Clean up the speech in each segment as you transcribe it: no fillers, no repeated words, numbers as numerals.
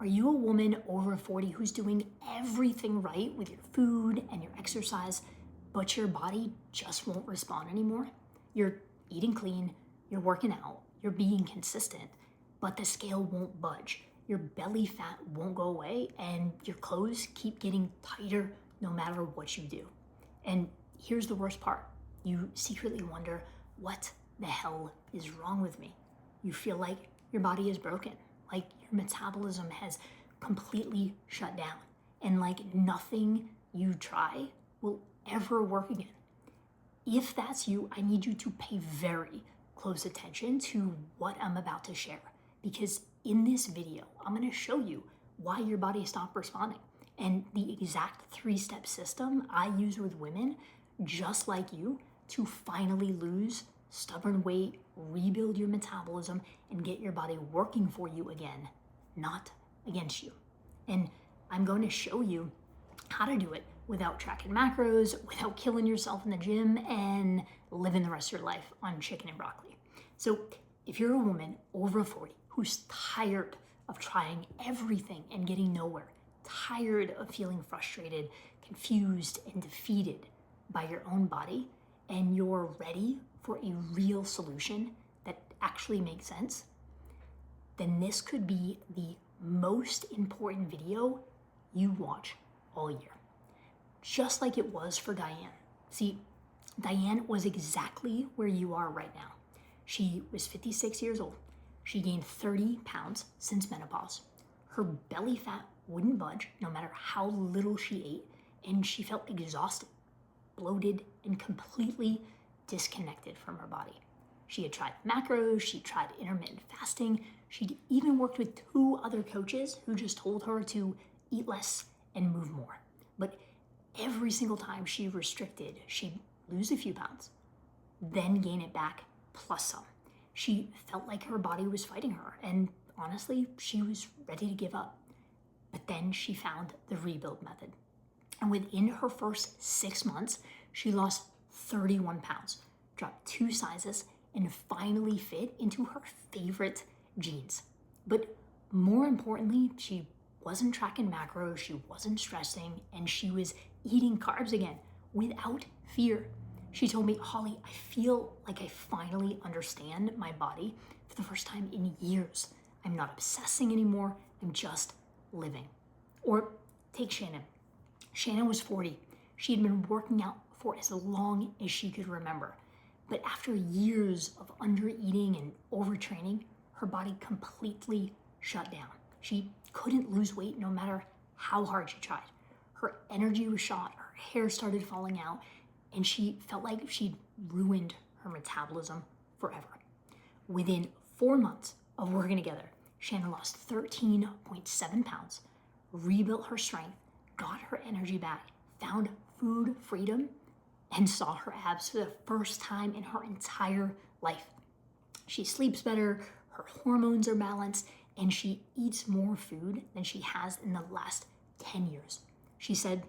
Are you a woman over 40 who's doing everything right with your food and your exercise, but your body just won't respond anymore? You're eating clean, you're working out, you're being consistent, but the scale won't budge. Your belly fat won't go away, and your clothes keep getting tighter no matter what you do. And here's the worst part. You secretly wonder, what the hell is wrong with me? You feel like your body is broken, like your metabolism has completely shut down, and like nothing you try will ever work again. If that's you, I need you to pay very close attention to what I'm about to share, because in this video, I'm going to show you why your body stopped responding and the exact 3-step system I use with women just like you to finally lose stubborn weight, rebuild your metabolism, and get your body working for you again, not against you. And I'm going to show you how to do it without tracking macros, without killing yourself in the gym, and living the rest of your life on chicken and broccoli. So if you're a woman over 40 who's tired of trying everything and getting nowhere, tired of feeling frustrated, confused, and defeated by your own body, and you're ready for a real solution that actually makes sense, then this could be the most important video you watch all year. Just like it was for Diane. See, Diane was exactly where you are right now. She was 56 years old. She gained 30 pounds since menopause. Her belly fat wouldn't budge no matter how little she ate, and she felt exhausted, bloated, and completely disconnected from her body. She had tried macros, she tried intermittent fasting, she'd even worked with 2 other coaches who just told her to eat less and move more. But every single time she restricted, she'd lose a few pounds, then gain it back plus some. She felt like her body was fighting her, and honestly, she was ready to give up. But then she found the rebuild method. And within her first 6 months, she lost 31 pounds, dropped 2 sizes, and finally fit into her favorite jeans. But more importantly, she wasn't tracking macros, she wasn't stressing, and she was eating carbs again without fear. She told me, Holly, I feel like I finally understand my body for the first time in years. I'm not obsessing anymore, I'm just living. Or take Shannon. Shannon was 40. She had been working out for as long as she could remember. But after years of undereating and overtraining, her body completely shut down. She couldn't lose weight no matter how hard she tried. Her energy was shot, her hair started falling out, and she felt like she'd ruined her metabolism forever. Within 4 months of working together, Shannon lost 13.7 pounds, rebuilt her strength, got her energy back, found food freedom, and saw her abs for the first time in her entire life. She sleeps better, her hormones are balanced, and she eats more food than she has in the last 10 years. She said,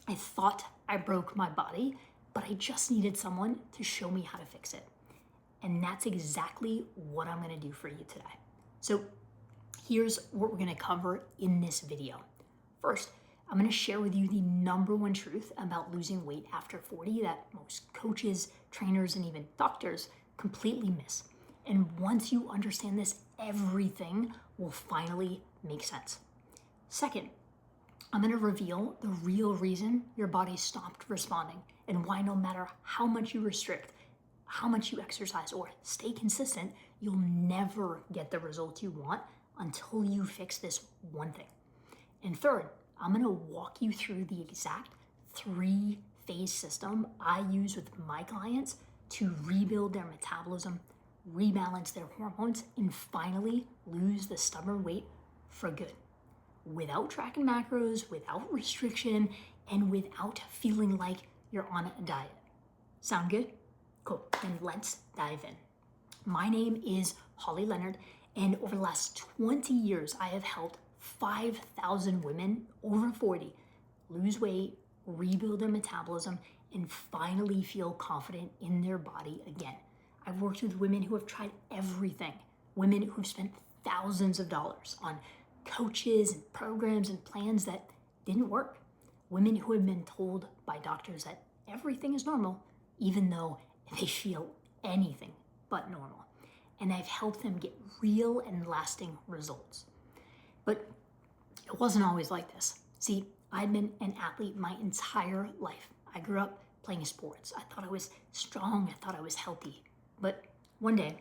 I thought I broke my body, but I just needed someone to show me how to fix it. And that's exactly what I'm gonna do for you today. So here's what we're gonna cover in this video. First, I'm gonna share with you the #1 truth about losing weight after 40 that most coaches, trainers, and even doctors completely miss. And once you understand this, everything will finally make sense. Second, I'm gonna reveal the real reason your body stopped responding and why no matter how much you restrict, how much you exercise, or stay consistent, you'll never get the results you want until you fix this one thing. And third, I'm gonna walk you through the exact 3-phase system I use with my clients to rebuild their metabolism, rebalance their hormones, and finally lose the stubborn weight for good. Without tracking macros, without restriction, and without feeling like you're on a diet. Sound good? Cool, then let's dive in. My name is Holly Leonard, and over the last 20 years, I have helped 5,000 women over 40 lose weight, rebuild their metabolism, and finally feel confident in their body again. I've worked with women who have tried everything, women who've spent thousands of dollars on coaches and programs and plans that didn't work. Women who had been told by doctors that everything is normal, even though they feel anything but normal. And I've helped them get real and lasting results. But it wasn't always like this. See, I've been an athlete my entire life. I grew up playing sports. I thought I was strong. I thought I was healthy. But one day,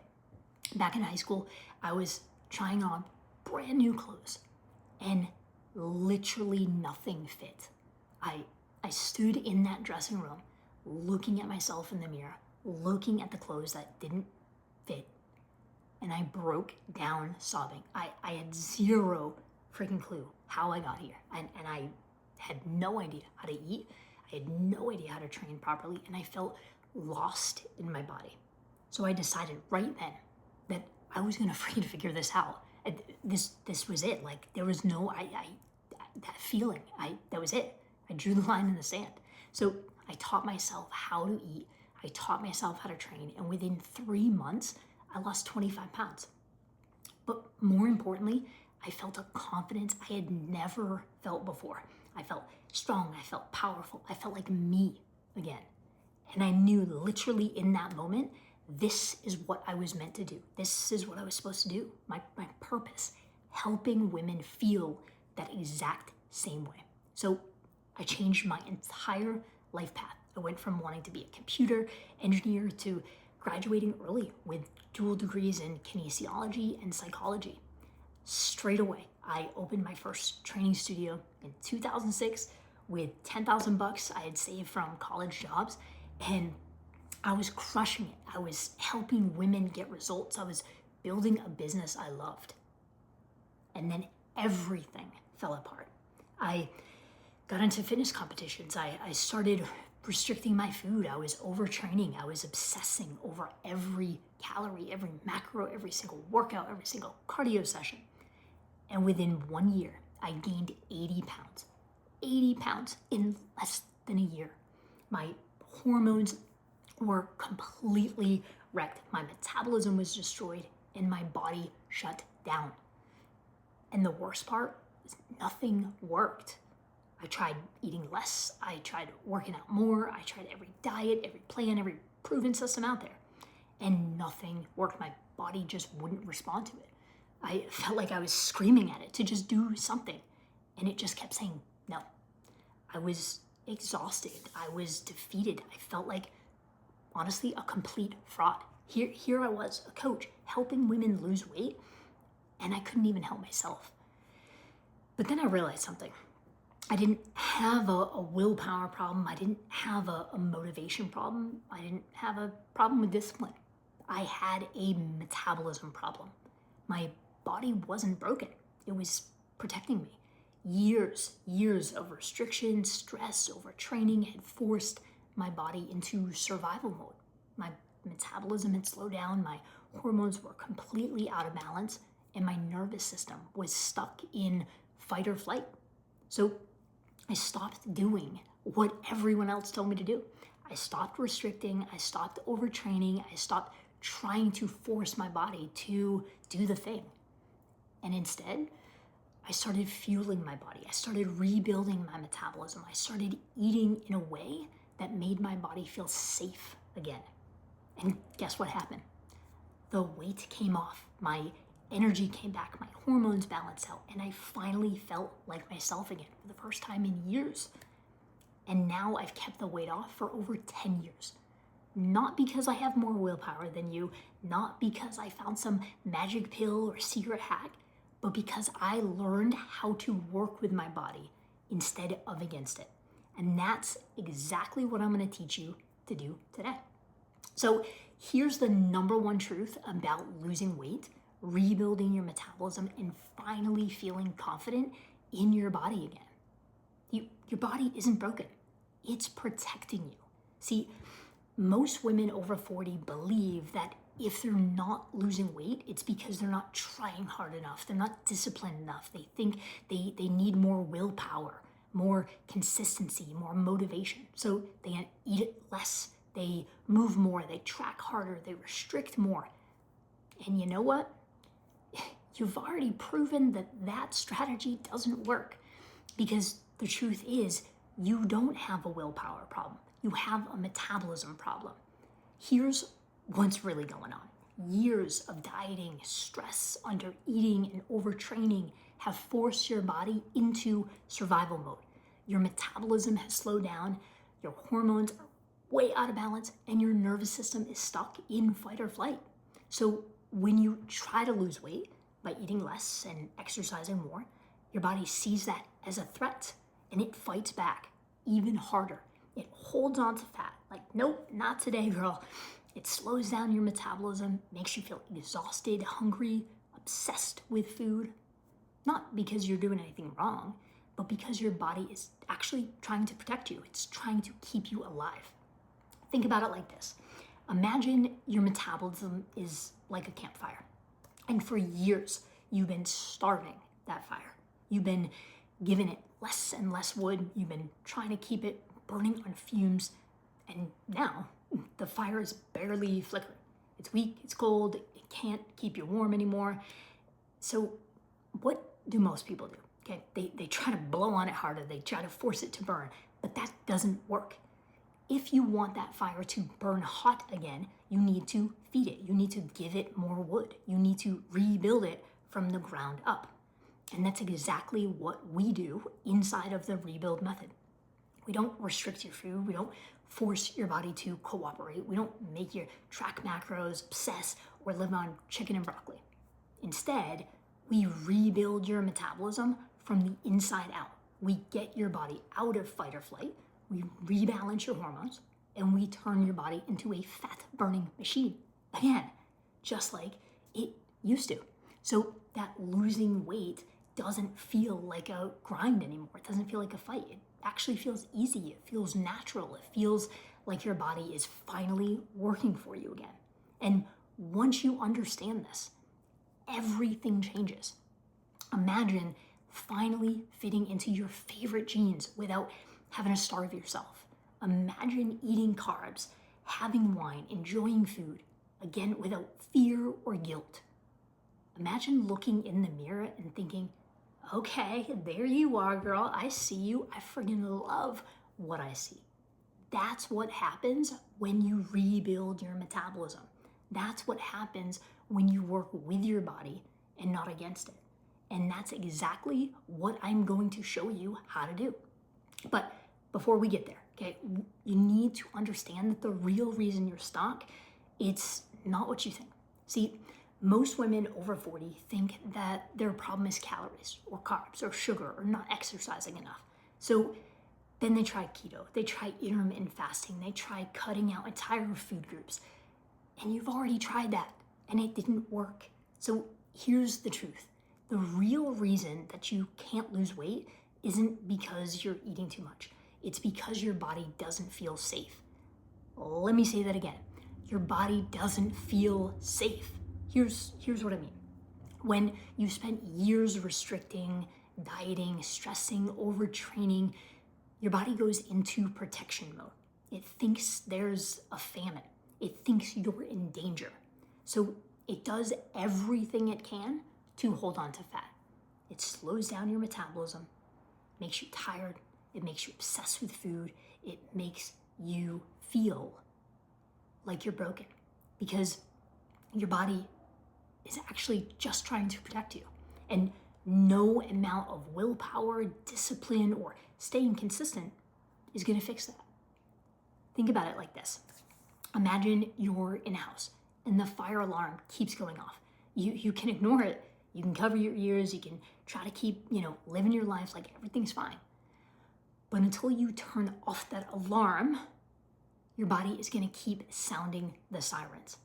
back in high school, I was trying on brand new clothes and literally nothing fit. I stood in that dressing room looking at myself in the mirror, looking at the clothes that didn't fit, and I broke down sobbing. I had zero freaking clue how I got here, and I had no idea how to eat. I had no idea how to train properly, and I felt lost in my body. So I decided right then that I was gonna freaking figure this out. This was it. Like, there was no that feeling. That was it. I drew the line in the sand. So I taught myself how to eat. I taught myself how to train, and within 3 months, I lost 25 pounds. But more importantly, I felt a confidence I had never felt before. I felt strong, I felt powerful, I felt like me again. And I knew literally in that moment, this is what I was meant to do. This is what I was supposed to do. My purpose, helping women feel that exact same way. So I changed my entire life path. I went from wanting to be a computer engineer to graduating early with dual degrees in kinesiology and psychology. Straight away, I opened my first training studio in 2006 with $10,000 I had saved from college jobs, and I was crushing it. I was helping women get results. I was building a business I loved. And then everything fell apart. I got into fitness competitions. I started restricting my food. I was overtraining. I was obsessing over every calorie, every macro, every single workout, every single cardio session. And within 1 year, I gained 80 pounds. 80 pounds in less than a year. My hormones were completely wrecked. My metabolism was destroyed and my body shut down. And the worst part is nothing worked. I tried eating less. I tried working out more. I tried every diet, every plan, every proven system out there. And nothing worked. My body just wouldn't respond to it. I felt like I was screaming at it to just do something. And it just kept saying no. I was exhausted. I was defeated. I felt like, honestly, a complete fraud. Here I was, a coach, helping women lose weight, and I couldn't even help myself. But then I realized something. I didn't have a willpower problem. I didn't have a motivation problem. I didn't have a problem with discipline. I had a metabolism problem. My body wasn't broken. It was protecting me. Years of restriction, stress, overtraining had forced my body into survival mode. My metabolism had slowed down, my hormones were completely out of balance, and my nervous system was stuck in fight or flight. So I stopped doing what everyone else told me to do. I stopped restricting, I stopped overtraining, I stopped trying to force my body to do the thing. And instead, I started fueling my body. I started rebuilding my metabolism. I started eating in a way that made my body feel safe again. And guess what happened? The weight came off. My energy came back. My hormones balanced out. And I finally felt like myself again for the first time in years. And now I've kept the weight off for over 10 years. Not because I have more willpower than you, not because I found some magic pill or secret hack, but because I learned how to work with my body instead of against it. And that's exactly what I'm going to teach you to do today. So here's the number one truth about losing weight, rebuilding your metabolism, and finally feeling confident in your body again. Your body isn't broken. It's protecting you. See, most women over 40 believe that if they're not losing weight, it's because they're not trying hard enough. They're not disciplined enough. They think they need more willpower, more consistency, more motivation. So they eat it less, they move more, they track harder, they restrict more. And you know what? you've already proven that that strategy doesn't work. Because the truth is, you don't have a willpower problem. You have a metabolism problem. Here's what's really going on. Years of dieting, stress, under eating, and overtraining have forced your body into survival mode. Your metabolism has slowed down, your hormones are way out of balance, and your nervous system is stuck in fight or flight. So when you try to lose weight by eating less and exercising more, your body sees that as a threat and it fights back even harder. It holds on to fat, like, nope, not today, girl. It slows down your metabolism, makes you feel exhausted, hungry, obsessed with food. Not because you're doing anything wrong, but because your body is actually trying to protect you. It's trying to keep you alive. Think about it like this. Imagine your metabolism is like a campfire. And for years, you've been starving that fire. You've been giving it less and less wood. You've been trying to keep it burning on fumes. And now the fire is barely flickering. It's weak, it's cold, it can't keep you warm anymore. So what do most people do? Okay, they try to blow on it harder. They try to force it to burn, but that doesn't work. If you want that fire to burn hot again, you need to feed it. You need to give it more wood. You need to rebuild it from the ground up. And that's exactly what we do inside of the rebuild method. We don't restrict your food. We don't force your body to cooperate. We don't make you track macros, obsess, or live on chicken and broccoli. Instead, we rebuild your metabolism from the inside out. We get your body out of fight or flight. We rebalance your hormones, and we turn your body into a fat-burning machine. Again, just like it used to. So that losing weight doesn't feel like a grind anymore. It doesn't feel like a fight. It actually feels easy. It feels natural. It feels like your body is finally working for you again. And once you understand this, everything changes. Imagine finally fitting into your favorite jeans without having to starve yourself. Imagine eating carbs, having wine, enjoying food, again without fear or guilt. Imagine looking in the mirror and thinking, okay, there you are, girl. I see you. I friggin' love what I see. That's what happens when you rebuild your metabolism. That's what happens when you work with your body and not against it. And that's exactly what I'm going to show you how to do. But before we get there, okay, you need to understand that the real reason you're stuck, it's not what you think. See, most women over 40 think that their problem is calories or carbs or sugar or not exercising enough. So then they try keto, they try intermittent fasting, they try cutting out entire food groups. And you've already tried that and it didn't work. So here's the truth. The real reason that you can't lose weight isn't because you're eating too much. It's because your body doesn't feel safe. Let me say that again. Your body doesn't feel safe. Here's what I mean. When you spent years restricting, dieting, stressing, overtraining, your body goes into protection mode. It thinks there's a famine. It thinks you're in danger. So it does everything it can to hold on to fat. It slows down your metabolism, makes you tired, it makes you obsessed with food, it makes you feel like you're broken because your body is actually just trying to protect you. And no amount of willpower, discipline, or staying consistent is gonna fix that. Think about it like this. Imagine you're in a house and the fire alarm keeps going off. You can ignore it. You can cover your ears. You can try to keep, living your life like everything's fine. But until you turn off that alarm, your body is going to keep sounding the sirens.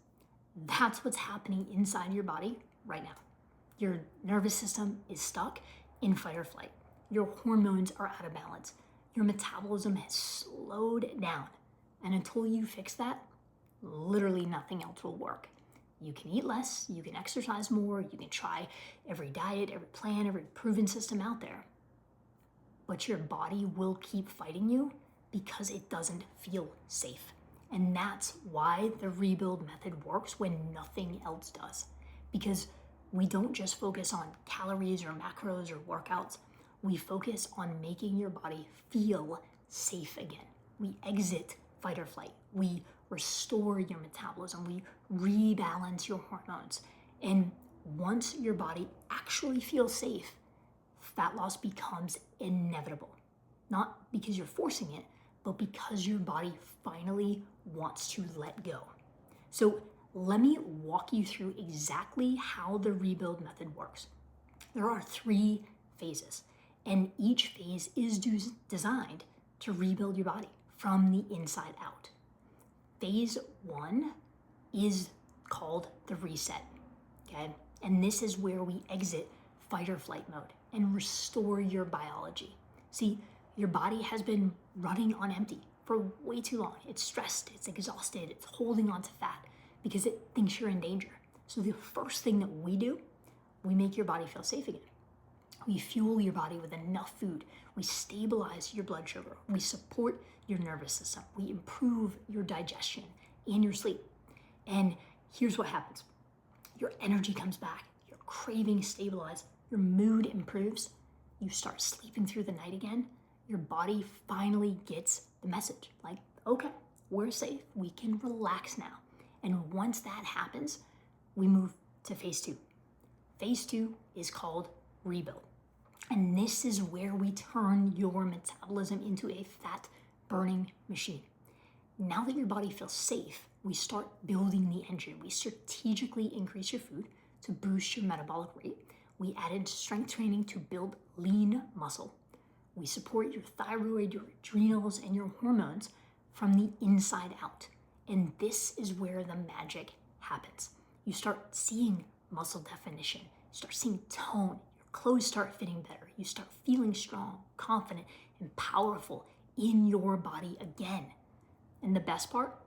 That's what's happening inside your body right now. Your nervous system is stuck in fight or flight. Your hormones are out of balance. Your metabolism has slowed down. And until you fix that, literally nothing else will work. You can eat less, you can exercise more, you can try every diet, every plan, every proven system out there. But your body will keep fighting you because it doesn't feel safe. And that's why the rebuild method works when nothing else does. Because we don't just focus on calories or macros or workouts. We focus on making your body feel safe again. We exit fight or flight. We restore your metabolism. We rebalance your hormones. And once your body actually feels safe, fat loss becomes inevitable. Not because you're forcing it, but because your body finally wants to let go. So let me walk you through exactly how the rebuild method works. There are 3 phases, and each phase is designed to rebuild your body from the inside out. Phase 1 is called the reset, okay? And this is where we exit fight or flight mode and restore your biology. See, your body has been running on empty for way too long. It's stressed, it's exhausted, it's holding on to fat because it thinks you're in danger. So the first thing that we do, we make your body feel safe again. We fuel your body with enough food. We stabilize your blood sugar. We support your nervous system. We improve your digestion and your sleep. And here's what happens. Your energy comes back, your cravings stabilize, your mood improves, you start sleeping through the night again, your body finally gets the message. Like, okay, we're safe, we can relax now. And once that happens, we move to phase 2. Phase 2 is called rebuild. And this is where we turn your metabolism into a fat burning machine. Now that your body feels safe, we start building the engine. We strategically increase your food to boost your metabolic rate. We added strength training to build lean muscle. We support your thyroid, your adrenals, and your hormones from the inside out. And this is where the magic happens. You start seeing muscle definition, you start seeing tone, your clothes start fitting better, you start feeling strong, confident, and powerful in your body again. And the best part,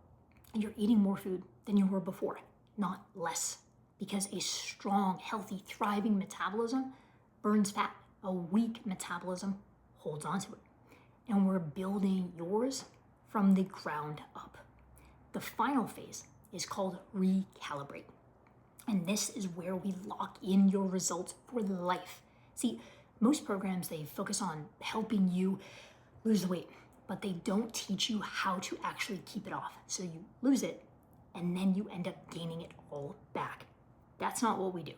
you're eating more food than you were before, not less. Because a strong, healthy, thriving metabolism burns fat. A weak metabolism holds onto it. And we're building yours from the ground up. The final phase is called recalibrate. And this is where we lock in your results for life. See, most programs, they focus on helping you lose the weight, but they don't teach you how to actually keep it off. So you lose it, and then you end up gaining it all back. That's not what we do.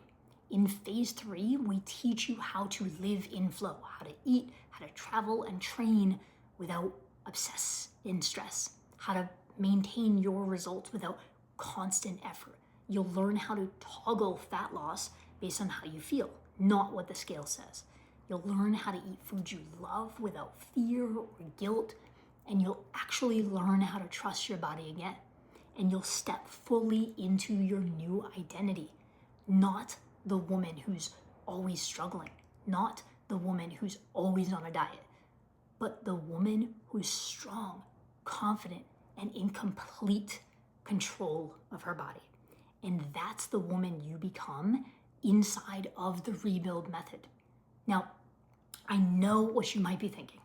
In phase 3, we teach you how to live in flow, how to eat, how to travel and train without obsess and stress, how to maintain your results without constant effort. You'll learn how to toggle fat loss based on how you feel, not what the scale says. You'll learn how to eat foods you love without fear or guilt, and you'll actually learn how to trust your body again. And you'll step fully into your new identity, not the woman who's always struggling, not the woman who's always on a diet, but the woman who's strong, confident, and in complete control of her body. And that's the woman you become inside of the rebuild method. Now, I know what you might be thinking.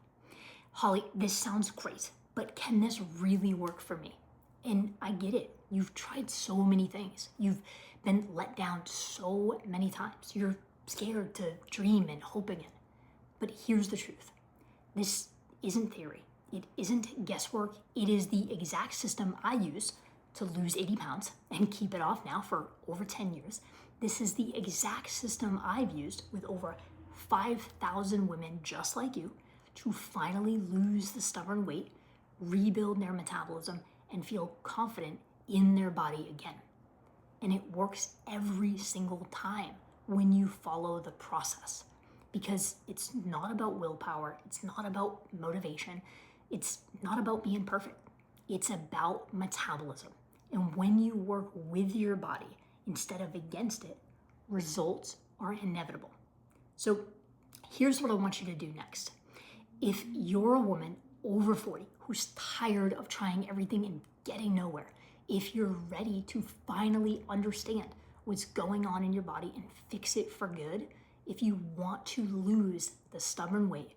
Holly, this sounds great, but can this really work for me? And I get it. You've tried so many things. You've been let down so many times. You're scared to dream and hope again. But here's the truth. This isn't theory. It isn't guesswork. It is the exact system I use to lose 80 pounds and keep it off now for over 10 years. This is the exact system I've used with over 5,000 women just like you to finally lose the stubborn weight, rebuild their metabolism, and feel confident in their body again. And it works every single time when you follow the process, because it's not about willpower, it's not about motivation, it's not about being perfect. It's about metabolism. And when you work with your body instead of against it, results are inevitable. So here's what I want you to do next. If you're a woman over 40 who's tired of trying everything and getting nowhere, if you're ready to finally understand what's going on in your body and fix it for good, if you want to lose the stubborn weight,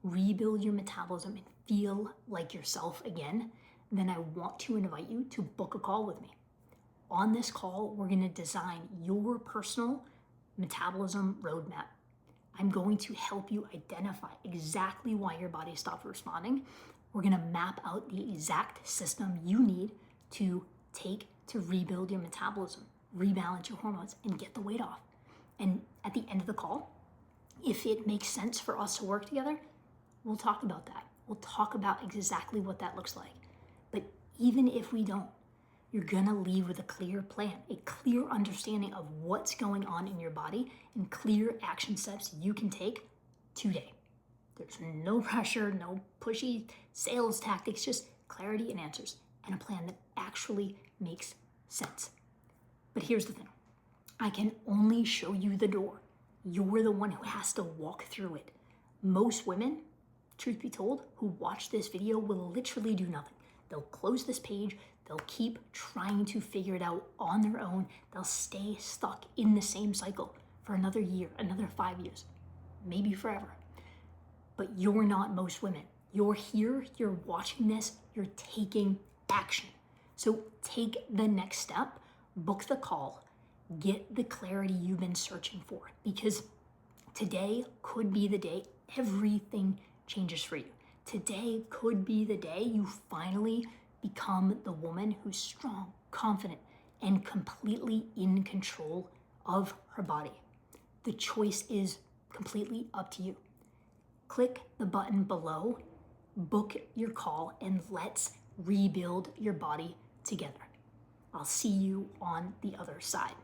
rebuild your metabolism, and feel like yourself again, then I want to invite you to book a call with me. On this call, we're going to design your personal metabolism roadmap. I'm going to help you identify exactly why your body stopped responding. We're going to map out the exact system you need to take to rebuild your metabolism, rebalance your hormones, and get the weight off. And at the end of the call, if it makes sense for us to work together, we'll talk about that. We'll talk about exactly what that looks like. But even if we don't, you're gonna leave with a clear plan, a clear understanding of what's going on in your body, and clear action steps you can take today. There's no pressure, no pushy sales tactics, just clarity and answers, and a plan that actually makes sense. But here's the thing. I can only show you the door. You're the one who has to walk through it. Most women, truth be told, who watch this video will literally do nothing. They'll close this page, they'll keep trying to figure it out on their own. They'll stay stuck in the same cycle for another year, another 5 years, maybe forever. But you're not most women. You're here, you're watching this, you're taking action. So take the next step, book the call, get the clarity you've been searching for, because today could be the day everything changes for you. Today could be the day you finally become the woman who's strong, confident, and completely in control of her body. The choice is completely up to you. Click the button below, book your call, and let's rebuild your body together. I'll see you on the other side.